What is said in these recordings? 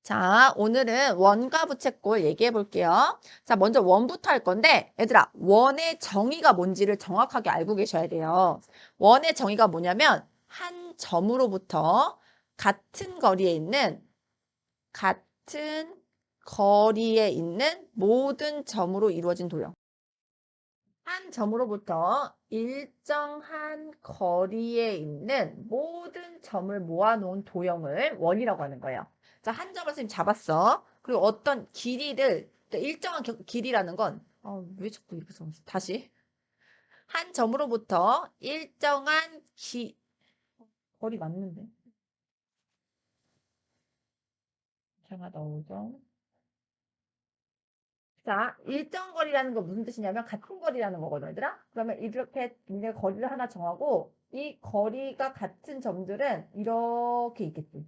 자, 오늘은 원과 부채꼴 얘기해 볼게요. 자, 먼저 원부터 할 건데, 얘들아, 원의 정의가 뭔지를 정확하게 알고 계셔야 돼요. 원의 정의가 뭐냐면, 한 점으로부터 같은 거리에 있는 모든 점으로 이루어진 도형. 한 점으로부터 일정한 거리에 있는 모든 점을 모아놓은 도형을 원이라고 하는 거예요. 자, 한 점을 선생님 잡았어. 그리고 어떤 길이를, 일정한 길이라는 건, 왜 자꾸 이렇게 써? 다시. 한 점으로부터 일정한 거리 맞는데? 이상하다, 5점. 자, 일정 거리라는 거 무슨 뜻이냐면 같은 거리라는 거거든, 얘들아. 그러면 이렇게 이제 거리를 하나 정하고 이 거리가 같은 점들은 이렇게 있겠지.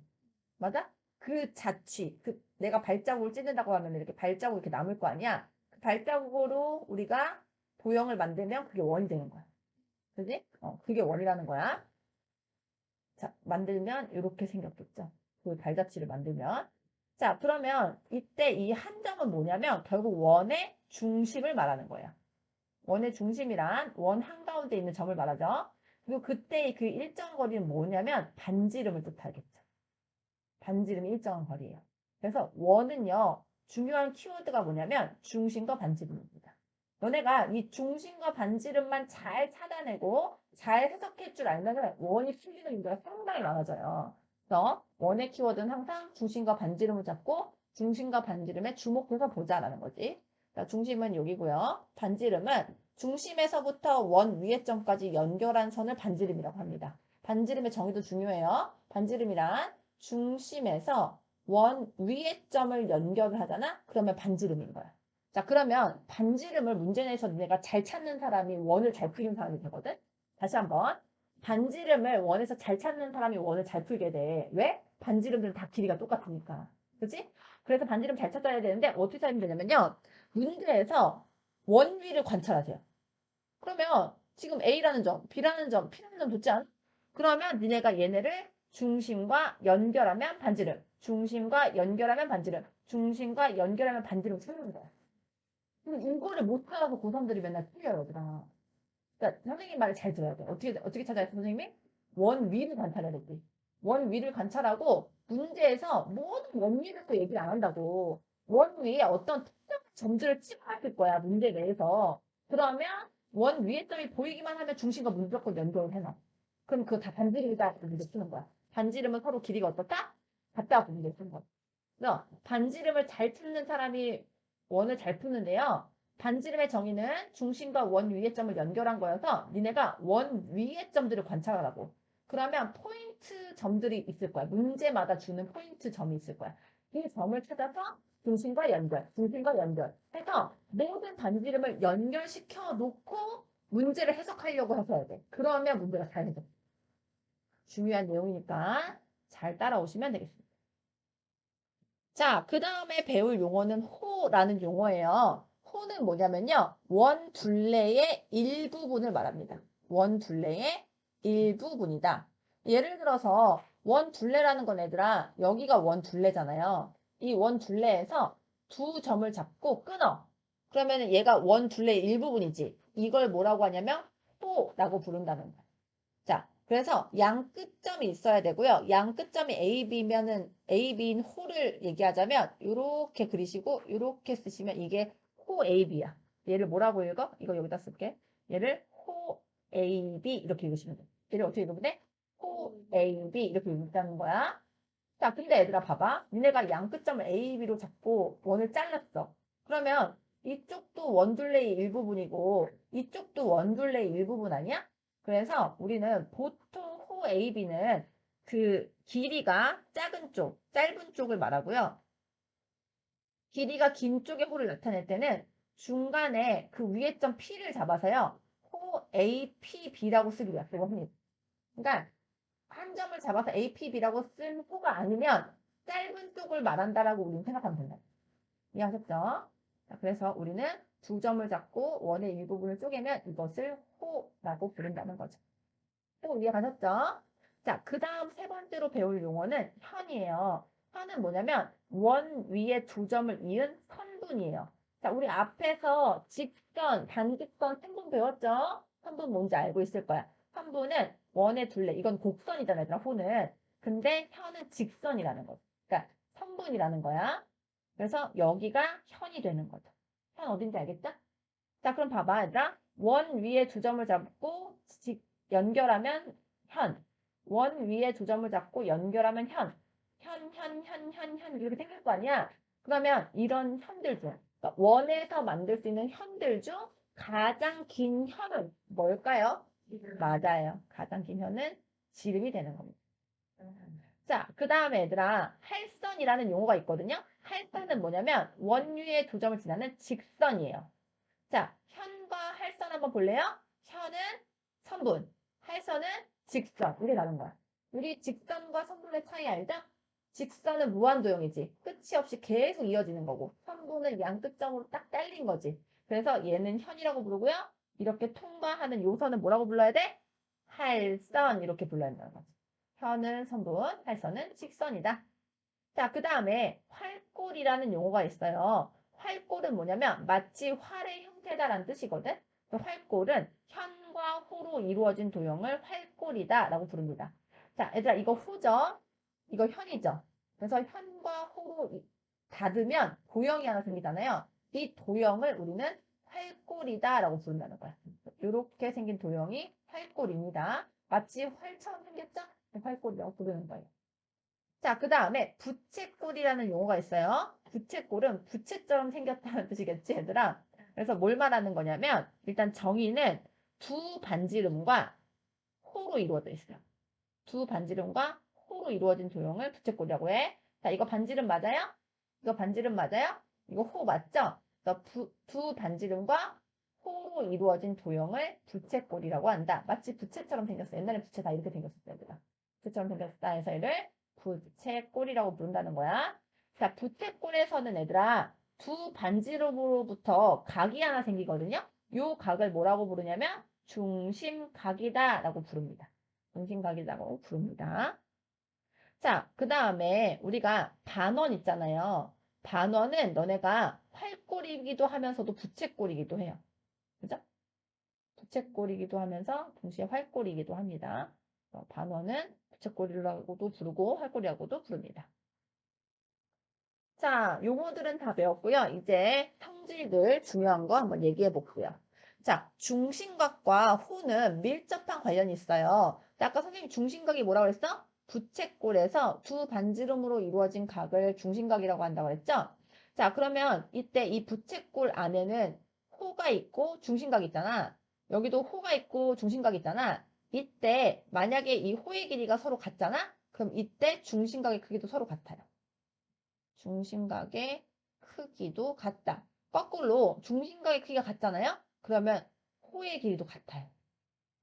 맞아? 그 자취, 내가 발자국을 찍는다고 하면 이렇게 발자국 이렇게 남을 거 아니야? 그 발자국으로 우리가 도형을 만들면 그게 원이 되는 거야. 그지? 그게 원이라는 거야. 자, 만들면 이렇게 생겼겠죠. 그 발자취를 만들면. 자, 그러면 이때 이 한 점은 뭐냐면 결국 원의 중심을 말하는 거예요. 원의 중심이란 원 한가운데 있는 점을 말하죠. 그리고 그때 그 일정 거리는 뭐냐면 반지름을 뜻하겠죠. 반지름이 일정한 거리예요. 그래서 원은요, 중요한 키워드가 뭐냐면 중심과 반지름입니다. 너네가 이 중심과 반지름만 잘 찾아내고 잘 해석할 줄 알면 원이 풀리는 문제가 상당히 많아져요. 그래서 원의 키워드는 항상 중심과 반지름을 잡고 중심과 반지름에 주목해서 보자라는 거지. 자, 중심은 여기고요. 반지름은 중심에서부터 원 위의 점까지 연결한 선을 반지름이라고 합니다. 반지름의 정의도 중요해요. 반지름이란 중심에서 원 위의 점을 연결을 하잖아? 그러면 반지름인 거야. 자, 그러면 반지름을 문제 내서 내가 잘 찾는 사람이 원을 잘 풀는 사람이 되거든? 다시 한번. 반지름을 원에서 잘 찾는 사람이 원을 잘 풀게 돼. 왜? 반지름들은 다 길이가 똑같으니까. 그치? 그래서 반지름 잘 찾아야 되는데 어떻게 찾으면 되냐면요. 문제에서 원 위를 관찰하세요. 그러면 지금 A라는 점, B라는 점, P라는 점 줬지 않아? 그러면 니네가 얘네를 중심과 연결하면 반지름, 중심과 연결하면 반지름, 중심과 연결하면 반지름 찾는 거야. 근데 이거를 못 찾아서 고3들이 맨날 틀려요, 얘들아. 그러니까 선생님 말을 잘 들어야 돼. 어떻게 찾아야 돼, 선생님이? 원 위를 관찰해야 돼. 원 위를 관찰하고 문제에서 모든 원 위를 또 얘기를 안 한다고. 원 위에 어떤 특정한 점들을 찍어야 거야, 문제 내에서. 그러면 원 위에 점이 보이기만 하면 중심과 무조건 연결을 해놔. 그럼 그거 다 반지름이다. 문제 푸는 거야. 반지름은 서로 길이가 어떻다? 같다고 문제 푸는 거야. 그래서 반지름을 잘 찾는 사람이 원을 잘 푸는데요. 반지름의 정의는 중심과 원 위의 점을 연결한 거여서 니네가 원 위의 점들을 관찰하라고. 그러면 포인트 점들이 있을 거야. 문제마다 주는 포인트 점이 있을 거야. 이 점을 찾아서 중심과 연결 해서 모든 반지름을 연결시켜 놓고 문제를 해석하려고 하셔야 돼. 그러면 문제가 잘 해석. 중요한 내용이니까 잘 따라오시면 되겠습니다. 자, 그 다음에 배울 용어는 호라는 용어예요. 호는 뭐냐면요. 원 둘레의 일부분을 말합니다. 원 둘레의 일부분이다. 예를 들어서 원 둘레라는 건 얘들아, 여기가 원 둘레잖아요. 이 원 둘레에서 두 점을 잡고 끊어. 그러면 얘가 원 둘레의 일부분이지. 이걸 뭐라고 하냐면 호라고 부른다는 거야. 자, 그래서 양 끝점이 있어야 되고요. 양 끝점이 A, B면은 A, B인 호를 얘기하자면 이렇게 그리시고 이렇게 쓰시면 이게 호 A, B야. 얘를 뭐라고 읽어? 이거 여기다 쓸게. 얘를 호 A, B 이렇게 읽으시면 돼. 얘를 어떻게 읽으면 돼? 호 A, B 이렇게 읽자는 거야. 자, 근데 얘들아 봐봐. 니네가 양 끝점을 A, B로 잡고 원을 잘랐어. 그러면 이쪽도 원둘레의 일부분이고 이쪽도 원둘레의 일부분 아니야? 그래서 우리는 보통 호 AB는 그 길이가 작은 쪽, 짧은 쪽을 말하고요. 길이가 긴 쪽의 호를 나타낼 때는 중간에 그 위에 점 P를 잡아서요. 호 APB라고 쓰기로 약속을 합니다. 그러니까 한 점을 잡아서 APB라고 쓴 호가 아니면 짧은 쪽을 말한다라고 우리는 생각하면 된다. 이해하셨죠? 자, 그래서 우리는 두 점을 잡고 원의 일부분을 쪼개면 이것을 호라고 부른다는 거죠. 또 이해가셨죠? 자, 그 다음 세 번째로 배울 용어는 현이에요. 현은 뭐냐면 원 위에 두 점을 이은 선분이에요. 자, 우리 앞에서 직선, 단직선, 선분 배웠죠? 선분 뭔지 알고 있을 거야. 선분은 원의 둘레, 이건 곡선이잖아, 얘들아, 호는. 근데 현은 직선이라는 거죠. 그러니까 선분이라는 거야. 그래서 여기가 현이 되는 거죠. 현 어딘지 알겠죠? 자, 그럼 봐봐, 얘들아. 원 위에 두 점을 잡고 연결하면 현. 원 위에 두 점을 잡고 연결하면 현. 현 이렇게 생길 거 아니야? 그러면 이런 현들 중, 그러니까 원에서 만들 수 있는 현들 중 가장 긴 현은 뭘까요? 맞아요. 가장 긴 현은 지름이 되는 겁니다. 자, 그 다음에 얘들아, 할선이라는 용어가 있거든요. 할선은 뭐냐면 원 위에 두 점을 지나는 직선이에요. 자, 현과 할선 한번 볼래요? 현은 선분, 할선은 직선. 이게 다른 거야. 우리 직선과 선분의 차이 알죠? 직선은 무한도형이지. 끝이 없이 계속 이어지는 거고, 선분은 양끝점으로 딱 잘린 거지. 그래서 얘는 현이라고 부르고요. 이렇게 통과하는 요선은 뭐라고 불러야 돼? 할선 이렇게 불러야 된다는 거지. 현은 선분, 할선은 직선이다. 자, 그 다음에 활골이라는 용어가 있어요. 활골은 뭐냐면 마치 활의 형태다라는 뜻이거든. 그 활골은 현과 호로 이루어진 도형을 활골이다 라고 부릅니다. 자, 얘들아 이거 호죠? 이거 현이죠? 그래서 현과 호로 닫으면 도형이 하나 생기잖아요. 이 도형을 우리는 활골이다 라고 부른다는 거야. 이렇게 생긴 도형이 활골입니다. 마치 활처럼 생겼죠? 활골이라고 부르는 거예요. 자, 그 다음에 부채꼴이라는 용어가 있어요. 부채꼴은 부채처럼 생겼다는 뜻이겠지, 얘들아? 그래서 뭘 말하는 거냐면 일단 정의는 두 반지름과 호로 이루어져 있어요. 두 반지름과 호로 이루어진 도형을 부채꼴이라고 해. 자, 이거 반지름 맞아요? 이거 반지름 맞아요? 이거 호 맞죠? 그래서 두 반지름과 호로 이루어진 도형을 부채꼴이라고 한다. 마치 부채처럼 생겼어. 옛날에 부채 다 이렇게 생겼었어요, 얘들아. 부채처럼 생겼다 해서 얘를 부채꼴이라고 부른다는 거야. 자, 부채꼴에서는 얘들아 두 반지름으로부터 각이 하나 생기거든요. 요 각을 뭐라고 부르냐면 중심각이다라고 부릅니다. 중심각이라고 부릅니다. 자, 그 다음에 우리가 반원 있잖아요. 반원은 너네가 활꼴이기도 하면서도 부채꼴이기도 해요. 그죠? 부채꼴이기도 하면서 동시에 활꼴이기도 합니다. 반원은 부채꼴이라고도 부르고 활꼴이라고도 부릅니다. 자, 용어들은 다 배웠고요. 이제 성질들 중요한 거 한번 얘기해 볼게요. 자, 중심각과 호는 밀접한 관련이 있어요. 아까 선생님 중심각이 뭐라고 그랬어? 부채꼴에서 두 반지름으로 이루어진 각을 중심각이라고 한다고 그랬죠? 자, 그러면 이때 이 부채꼴 안에는 호가 있고 중심각이 있잖아. 여기도 호가 있고 중심각이 있잖아. 이때 만약에 이 호의 길이가 서로 같잖아? 그럼 이때 중심각의 크기도 서로 같아요. 중심각의 크기도 같다. 거꾸로 중심각의 크기가 같잖아요? 그러면 호의 길이도 같아요.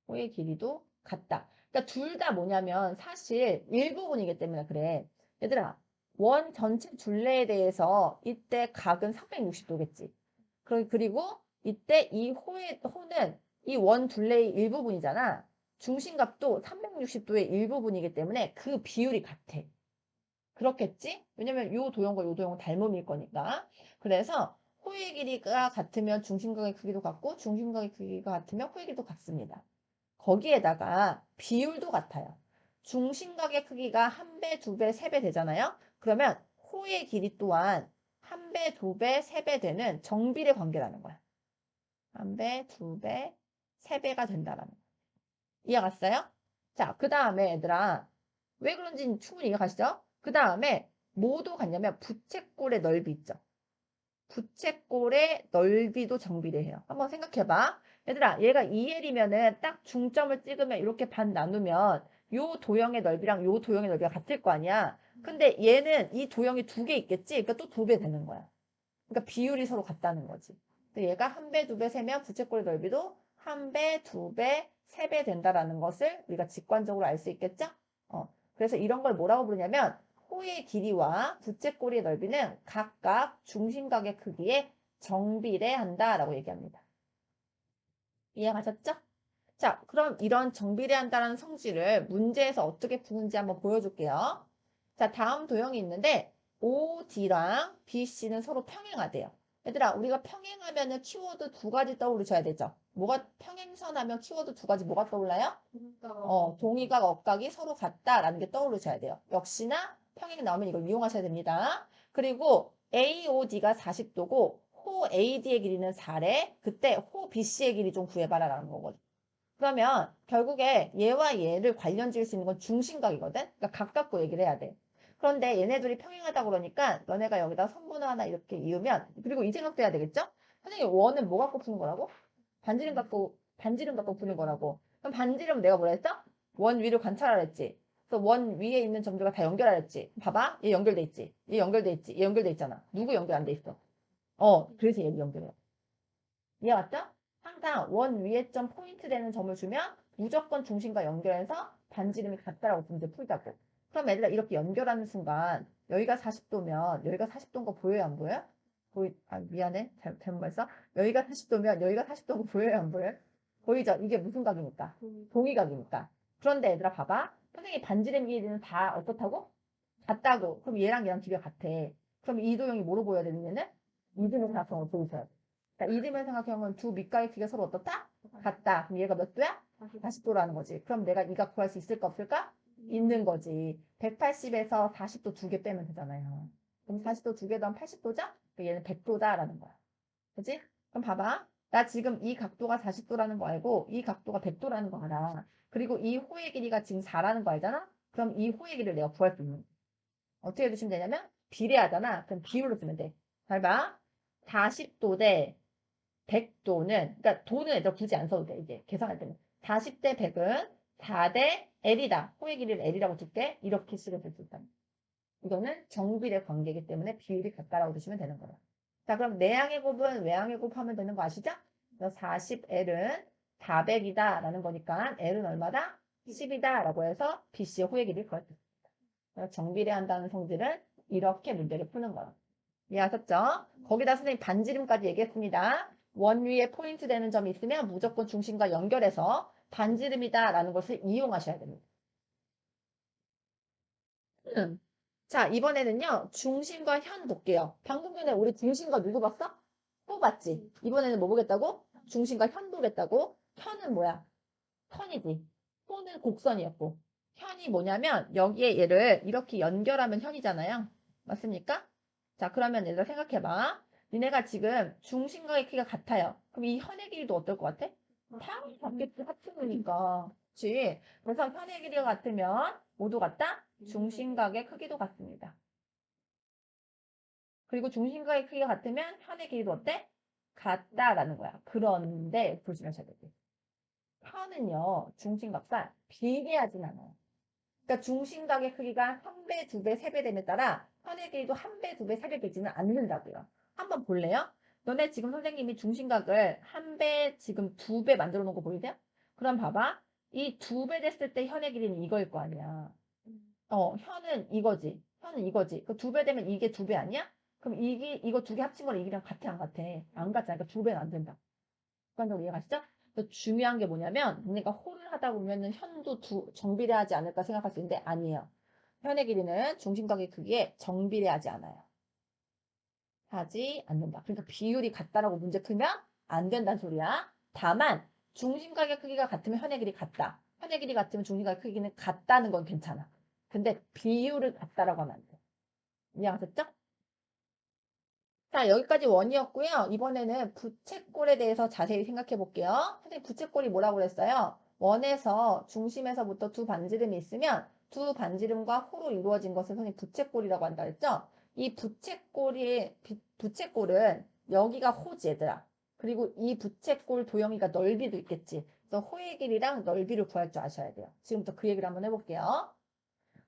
호의 길이도 같다. 그러니까 둘 다 뭐냐면 사실 일부분이기 때문에 그래. 얘들아, 원 전체 둘레에 대해서 이때 각은 360도겠지. 그리고 이때 이 호는 이 원 둘레의 일부분이잖아. 중심각도 360도의 일부분이기 때문에 그 비율이 같아. 그렇겠지? 왜냐면 요 도형과 요 도형은 닮음일 거니까. 그래서 호의 길이가 같으면 중심각의 크기도 같고 중심각의 크기가 같으면 호의 길이도 같습니다. 거기에다가 비율도 같아요. 중심각의 크기가 1배, 2배, 3배 되잖아요. 그러면 호의 길이 또한 1배, 2배, 3배 되는 정비례 관계라는 거야. 1배, 2배, 3배가 된다라는 거야. 이해 갔어요? 자, 그 다음에 얘들아 왜 그런지 충분히 이해 가시죠? 그 다음에 뭐도 같냐면 부채꼴의 넓이 있죠. 부채꼴의 넓이도 정비례해요. 한번 생각해봐. 얘들아 얘가 2L이면은 딱 중점을 찍으면 이렇게 반 나누면 요 도형의 넓이랑 요 도형의 넓이가 같을 거 아니야. 근데 얘는 이 도형이 두 개 있겠지? 그러니까 또 2배 되는 거야. 그러니까 비율이 서로 같다는 거지. 근데 얘가 1배, 2배 세면 부채꼴의 넓이도 1배, 2배, 3배 된다라는 것을 우리가 직관적으로 알 수 있겠죠? 그래서 이런 걸 뭐라고 부르냐면 호의 길이와 부채꼴의 넓이는 각각 중심각의 크기에 정비례한다라고 얘기합니다. 이해가셨죠? 자, 그럼 이런 정비례한다는 성질을 문제에서 어떻게 푸는지 한번 보여줄게요. 자, 다음 도형이 있는데 OD랑 BC는 서로 평행하대요. 얘들아, 우리가 평행하면은 키워드 두 가지 떠오르셔야 되죠. 뭐가 평행선 하면 키워드 두 가지 뭐가 떠올라요? 동의각, 억각이 서로 같다라는 게 떠오르셔야 돼요. 역시나 평행 나오면 이걸 이용하셔야 됩니다. 그리고 AOD가 40도고 호 AD의 길이는 4래. 그때 호 BC의 길이 좀 구해봐라라는 거거든. 그러면 결국에 얘와 얘를 관련 지을 수 있는 건 중심각이거든. 그러니까 가깝고 얘기를 해야 돼. 그런데 얘네들이 평행하다 그러니까 너네가 여기다 선분을 하나 이렇게 이으면 그리고 이 생각도 해야 되겠죠? 선생님 원은 뭐 갖고 푸는 거라고? 반지름 갖고 푸는 거라고. 그럼 반지름 내가 뭐라 했어? 원 위를 관찰하라 했지. 그래서 원 위에 있는 점들과 다 연결하라 했지. 봐봐. 얘 연결돼 있지. 얘 연결돼 있지. 얘 연결돼 있잖아. 누구 연결 안 돼 있어? 그래서 얘를 연결해. 이해 맞죠? 항상 원 위에 점 포인트 되는 점을 주면 무조건 중심과 연결해서 반지름이 같다라고 문제 풀자고. 그럼 얘들아 이렇게 연결하는 순간 여기가 40도면 여기가 40도인 거 보여요 안 보여요? 미안해. 잘못 말했어. 여기가 40도면 여기가 40도인 거 보여요 안 보여요? 보이죠? 이게 무슨 각입니까? 동의각이니까. 그런데 얘들아 봐봐. 선생님이 반지름 길이는 다 어떻다고? 같다고. 그럼 얘랑 길이가 같아. 그럼 이 도형이 뭐로 보여야 되는 얘는? 이등분사각형으로 보이셔야 돼. 그러니까 이등분사각형은 두 밑각의 크기가 서로 어떻다? 같다. 그럼 얘가 몇 도야? 40도라는 거지. 그럼 내가 이 각 구할 수 있을까 없을까? 있는 거지. 180에서 40도 두 개 빼면 되잖아요. 그럼 40도 두 개 더하면 80도죠? 얘는 100도다라는 거야. 그지? 그럼 봐봐. 나 지금 이 각도가 40도라는 거 알고 이 각도가 100도라는 거 알아. 그리고 이 호의 길이가 지금 4라는 거 알잖아? 그럼 이 호의 길이를 내가 구할 수 있는 거야. 어떻게 해주시면 되냐면 비례하잖아. 그럼 비율로 쓰면 돼. 잘 봐. 40도 대 100도는 그러니까 도는 애들 굳이 안 써도 돼. 이제 계산할 때는 40대 100은 4대 L이다. 호의 길이를 L이라고 줄게. 이렇게 쓰게 될 수 있다. 이거는 정비례 관계이기 때문에 비율이 같다라고 두시면 되는 거야. 자, 그럼 내항의 곱은 외항의 곱 하면 되는 거 아시죠? 그래서 40L은 400이다라는 거니까 L은 얼마다? 10이다라고 해서 BC의 호의 길이를 구할 수 있습니다. 그래서 정비례한다는 성질은 이렇게 문제를 푸는 거예요. 이해하셨죠? 거기다 선생님 반지름까지 얘기했습니다. 원 위에 포인트 되는 점이 있으면 무조건 중심과 연결해서 반지름이다라는 것을 이용하셔야 됩니다. 자, 이번에는요. 중심과 현 볼게요. 방금 전에 우리 중심과 누구 봤어? 호 봤지? 이번에는 뭐 보겠다고? 중심과 현 보겠다고? 현은 뭐야? 선이지. 호는 곡선이었고. 현이 뭐냐면 여기에 얘를 이렇게 연결하면 현이잖아요. 맞습니까? 자, 그러면 얘들아 생각해봐. 니네가 지금 중심과의 크기가 같아요. 그럼 이 현의 길이도 어떨 것 같아? 당연히 같겠지. 같으니까. 그치? 그래서 현의 길이가 같으면 모두 같다? 중심각의 크기도 같습니다. 그리고 중심각의 크기가 같으면 현의 길이도 어때? 같다라는 거야. 그런데 조심하셔야 돼. 현은요, 중심각과 비례하진 않아요. 그러니까 중심각의 크기가 1배, 2배, 3배 됨에 따라 현의 길이도 1배, 2배, 3배 되지는 않는다고요. 한번 볼래요? 너네 지금 선생님이 중심각을 1배, 지금 2배 만들어 놓은 거 보이세요? 그럼 봐봐. 이 2배 됐을 때 현의 길이는 이거일 거 아니야. 현은 이거지. 현은 이거지. 그 2배 되면 이게 2배 아니야? 그럼 이거 두 개 합친 거랑 이게랑 같아, 안 같아? 안 같잖아. 그러니까 2배는 안 된다. 객관적으로 이해가시죠? 중요한 게 뭐냐면 우리가 호를 하다 보면은 현도 정비례하지 않을까 생각할 수 있는데 아니에요. 현의 길이는 중심각의 크기에 정비례하지 않아요. 하지 않는다. 그러니까 비율이 같다라고 문제 풀면 안 된다는 소리야. 다만 중심각의 크기가 같으면 현의 길이 같다. 현의 길이 같으면 중심각의 크기는 같다는 건 괜찮아. 근데 비율을 같다라고 하면 안 돼. 이해하셨죠? 자, 여기까지 원이었고요. 이번에는 부채꼴에 대해서 자세히 생각해 볼게요. 선생님, 부채꼴이 뭐라고 그랬어요? 원에서 중심에서부터 두 반지름이 있으면 두 반지름과 호로 이루어진 것을 선생님 부채꼴이라고 한다 그랬죠? 이 부채꼴은 여기가 호지, 얘들아. 그리고 이 부채꼴 도형이가 넓이도 있겠지. 그래서 호의 길이랑 넓이를 구할 줄 아셔야 돼요. 지금부터 그 얘기를 한번 해볼게요.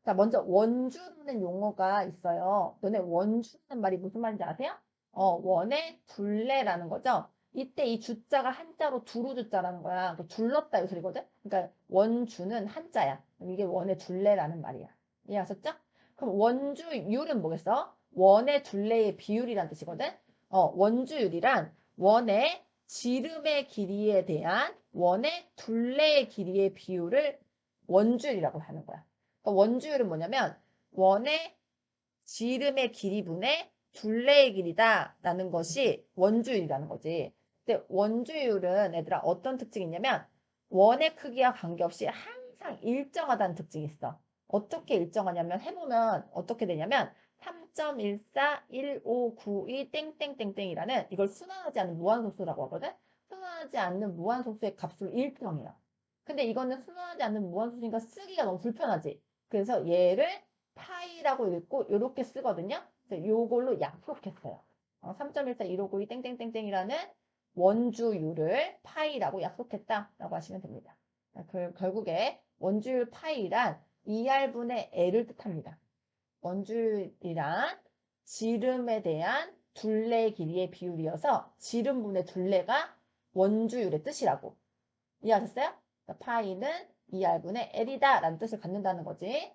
자, 먼저 원주라는 용어가 있어요. 너네 원주라는 말이 무슨 말인지 아세요? 원의 둘레라는 거죠. 이때 이 주자가 한자로 두루 주자라는 거야. 둘렀다 이 소리거든. 그러니까 원주는 한자야. 이게 원의 둘레라는 말이야. 이해하셨죠? 그럼 원주율은 뭐겠어? 원의 둘레의 비율이란 뜻이거든. 원주율이란 원의 지름의 길이에 대한 원의 둘레의 길이의 비율을 원주율이라고 하는 거야. 그러니까 원주율은 뭐냐면 원의 지름의 길이분의 둘레의 길이다라는 것이 원주율이라는 거지. 근데 원주율은 얘들아 어떤 특징이 있냐면 원의 크기와 관계없이 항상 일정하다는 특징이 있어. 어떻게 일정하냐면 해보면 어떻게 되냐면 3.141592 땡땡땡땡이라는 이걸 순환하지 않는 무한소수라고 하거든. 순환하지 않는 무한소수의 값으로 일정이야. 근데 이거는 순환하지 않는 무한소수니까 쓰기가 너무 불편하지. 그래서 얘를 파이라고 읽고 이렇게 쓰거든요. 그래서 요걸로 약속했어요. 3.141592 땡땡땡땡이라는 원주율을 파이라고 약속했다라고 하시면 됩니다. 결국에 원주율 파이란 2R분의 L을 뜻합니다. 원주율이란 지름에 대한 둘레 길이의 비율이어서 지름분의 둘레가 원주율의 뜻이라고. 이해하셨어요? 파이는 2R분의 L이다 라는 뜻을 갖는다는 거지.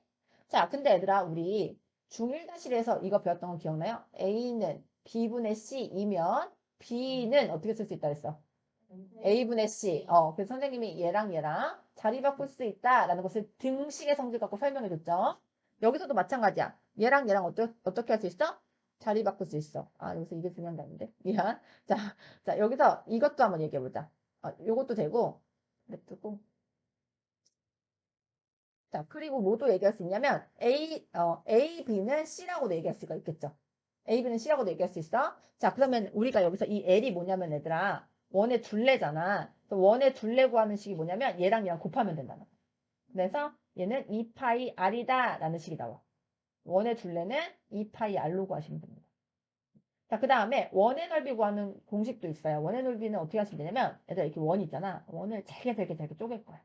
자, 근데 얘들아, 우리 중1-1에서 이거 배웠던 거 기억나요? A는 B분의 C이면 B는 어떻게 쓸 수 있다 했어? A분의 C. 그래서 선생님이 얘랑 자리 바꿀 수 있다라는 것을 등식의 성질 갖고 설명해 줬죠. 여기서도 마찬가지야. 얘랑 어떻게 할 수 있어? 자리 바꿀 수 있어. 아, 여기서 이게 중요한 게 아닌데. 미안. 자, 여기서 이것도 한번 얘기해 보자. 요것도 되고, 냅두고. 자, 그리고 뭐도 얘기할 수 있냐면 A, B는 C라고도 얘기할 수가 있겠죠. A, B는 C라고도 얘기할 수 있어. 자, 그러면 우리가 여기서 이 L이 뭐냐면 얘들아 원의 둘레잖아. 그래서 원의 둘레 구하는 식이 뭐냐면 얘랑 곱하면 된다는 거야. 그래서 얘는 2파이 R이다 라는 식이 나와. 원의 둘레는 2파이 R로 구하시면 됩니다. 자, 그 다음에 원의 넓이 구하는 공식도 있어요. 원의 넓이는 어떻게 하시면 되냐면 얘들아 이렇게 원 있잖아. 원을 잘게 쪼갤 거야.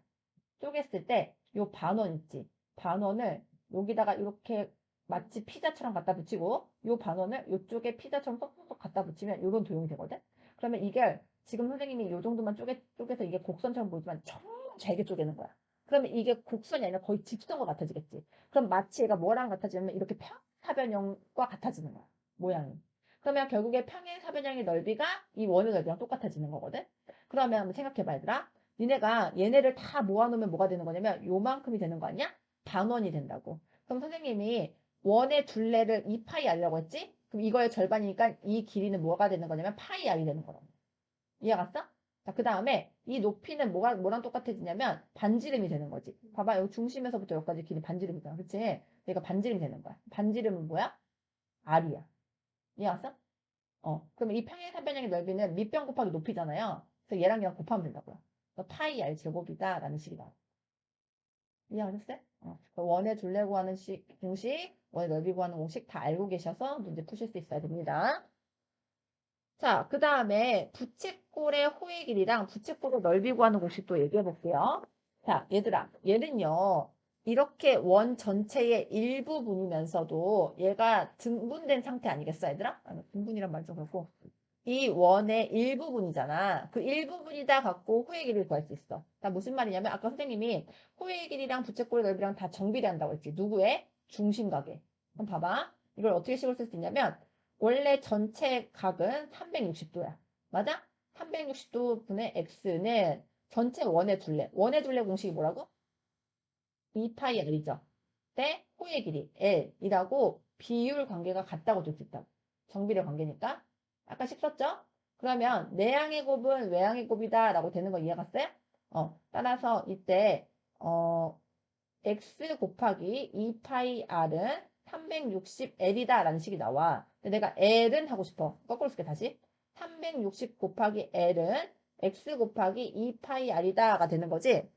쪼갰을 때 요 반원 있지. 반원을 여기다가 이렇게 마치 피자처럼 갖다 붙이고 요 반원을 요쪽에 피자처럼 쏙쏙쏙 갖다 붙이면 요런 도형이 되거든. 그러면 이게 지금 선생님이 요 정도만 쪼개서 이게 곡선처럼 보이지만 정말 잘게 쪼개는 거야. 그러면 이게 곡선이 아니라 거의 직선과 같아지겠지. 그럼 마치 얘가 뭐랑 같아지냐면 이렇게 평행사변형과 같아지는 거야. 모양이. 그러면 결국에 평행사변형의 넓이가 이 원의 넓이랑 똑같아지는 거거든. 그러면 한번 생각해봐 얘들아. 니네가 얘네를 다 모아놓으면 뭐가 되는 거냐면 요만큼이 되는 거 아니야? 반원이 된다고. 그럼 선생님이 원의 둘레를 2파이 R이라고 했지? 그럼 이거의 절반이니까 이 길이는 뭐가 되는 거냐면 파이 R이 되는 거라고. 이해 갔어? 자, 그 다음에 이 높이는 뭐랑 똑같아지냐면 반지름이 되는 거지. 봐봐, 여기 중심에서부터 여기까지 길이 반지름이잖아. 그치? 그러니까 반지름이 되는 거야. 반지름은 뭐야? R이야. 이해 갔어? 그러면 이 평행사변형의 넓이는 밑변 곱하기 높이잖아요. 그래서 얘랑 곱하면 된다고요. 파이 R 제곱이다 라는 식이 나와. 이해하셨어요? 원의 둘레 구하는 공식, 원의 넓이 구하는 공식 다 알고 계셔서 문제 푸실 수 있어야 됩니다. 자, 그 다음에 부채꼴의 호의 길이랑 부채꼴의 넓이 구하는 공식도 얘기해 볼게요. 자, 얘들아, 얘는요. 이렇게 원 전체의 일부분이면서도 얘가 등분된 상태 아니겠어, 얘들아? 등분이란 말 좀 그렇고. 이 원의 일부분이잖아. 그 일부분이다 갖고 호의 길이를 구할 수 있어. 다 무슨 말이냐면 아까 선생님이 호의 길이랑 부채꼴의 넓이랑 다 정비례한다고 했지. 누구의? 중심각에. 그럼 봐봐. 이걸 어떻게 식으로 쓸 수 있냐면 원래 전체 각은 360도야. 맞아? 360도 분의 x는 전체 원의 둘레. 원의 둘레 공식이 뭐라고? 2파이 L이죠. 때 호의 길이 L이라고 비율 관계가 같다고 줄 수 있다고. 정비례 관계니까. 아까 식 썼죠? 그러면 내항의 곱은 외항의 곱이다 라고 되는 거 이해갔어요? 따라서 이때 x 곱하기 2파이 r은 360l이다 라는 식이 나와. 근데 내가 l은 하고 싶어. 거꾸로 쓸게 다시. 360 곱하기 l은 x 곱하기 2파이 r이다가 되는 거지.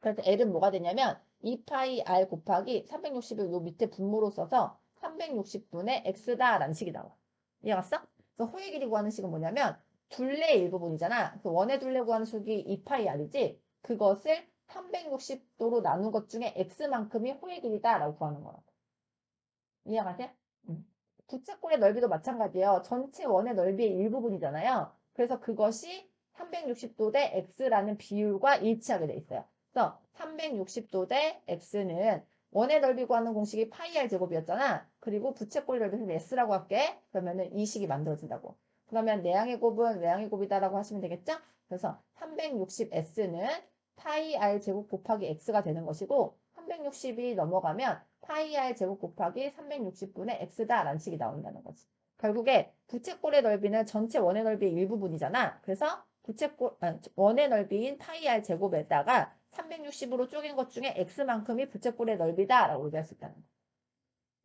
그래서 L은 뭐가 되냐면 2파이 R 곱하기 360을 요 밑에 분모로 써서 360분의 X다라는 식이 나와. 이해갔어? 그래서 호의 길이 구하는 식은 뭐냐면 둘레의 일부분이잖아. 그래서 원의 둘레 구하는 식이 2파이 R이지. 그것을 360도로 나눈 것 중에 X만큼이 호의 길이다라고 구하는 거라고. 이해가세요? 부채꼴의 넓이도 마찬가지예요. 전체 원의 넓이의 일부분이잖아요. 그래서 그것이 360도 대 x라는 비율과 일치하게 돼 있어요. 그래서 360도 대 x는 원의 넓이 구하는 공식이 파이 r 제곱이었잖아. 그리고 부채꼴 넓이는 s라고 할게. 그러면은 이 식이 만들어진다고. 그러면 내항의 곱은 외항의 곱이다라고 하시면 되겠죠? 그래서 360s는 파이 r 제곱 곱하기 x가 되는 것이고 360이 넘어가면 파이 r 제곱 곱하기 360분의 x다라는 식이 나온다는 거지. 결국에 부채꼴의 넓이는 전체 원의 넓이의 일부분이잖아. 그래서 원의 넓이인 파이 r 제곱에다가 360으로 쪼갠 것 중에 x만큼이 부채꼴의 넓이다라고 얘기할 수 있다는 거.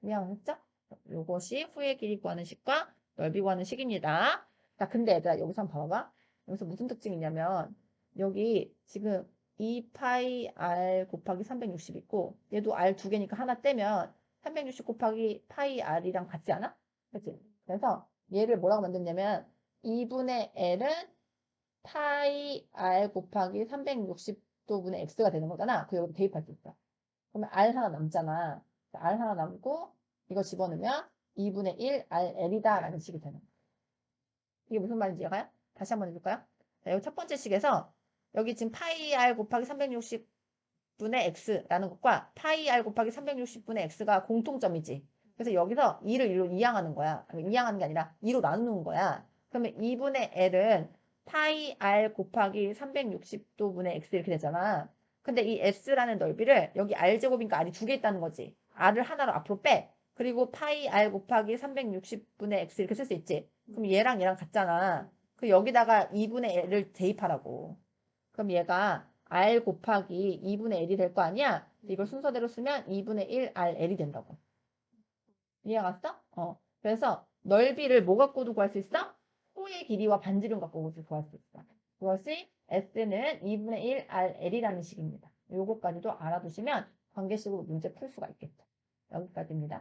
이해했죠? 이것이 후의 길이 구하는 식과 넓이 구하는 식입니다. 자, 근데 얘들아 여기서 한번 봐봐. 여기서 무슨 특징이 있냐면 여기 지금 2파이 r 곱하기 360 있고 얘도 r 두 개니까 하나 떼면 360 곱하기 파이 r이랑 같지 않아? 그치? 그래서 얘를 뭐라고 만들냐면 2분의 l은 파이 r 곱하기 360도분의 x가 되는 거잖아. 그 여기 대입할 수 있어. 그러면 r 하나 남잖아. r 하나 남고 이거 집어넣으면 2분의 1 RL이다 라는 식이 되는 거예요. 이게 무슨 말인지 이해가요? 다시 한번 해볼까요? 자, 여기 첫 번째 식에서 여기 지금 파이 R 곱하기 360분의 X라는 것과 파이 R 곱하기 360분의 X가 공통점이지. 그래서 여기서 2를 1로 이항하는 거야. 이항하는 게 아니라 2로 나누는 거야. 그러면 2분의 L은 파이 R 곱하기 360도분의 X 이렇게 되잖아. 근데 이 S라는 넓이를 여기 R제곱이니까 R이 두 개 있다는 거지. R을 하나로 앞으로 빼. 그리고 파이 R 곱하기 360분의 X 이렇게 쓸 수 있지. 그럼 얘랑 얘랑 같잖아. 그 여기다가 2분의 L을 대입하라고. 그럼 얘가 R 곱하기 2분의 L이 될 거 아니야? 이걸 순서대로 쓰면 2분의 1 RL이 된다고. 이해 갔어? 그래서 넓이를 뭐 갖고도 구할 수 있어? 호의 길이와 반지름 갖고 구할 수 있어. 그것이 S는 2분의 1 RL이라는 식입니다. 요거까지도 알아두시면 관계식으로 문제 풀 수가 있겠죠. 여기까지입니다.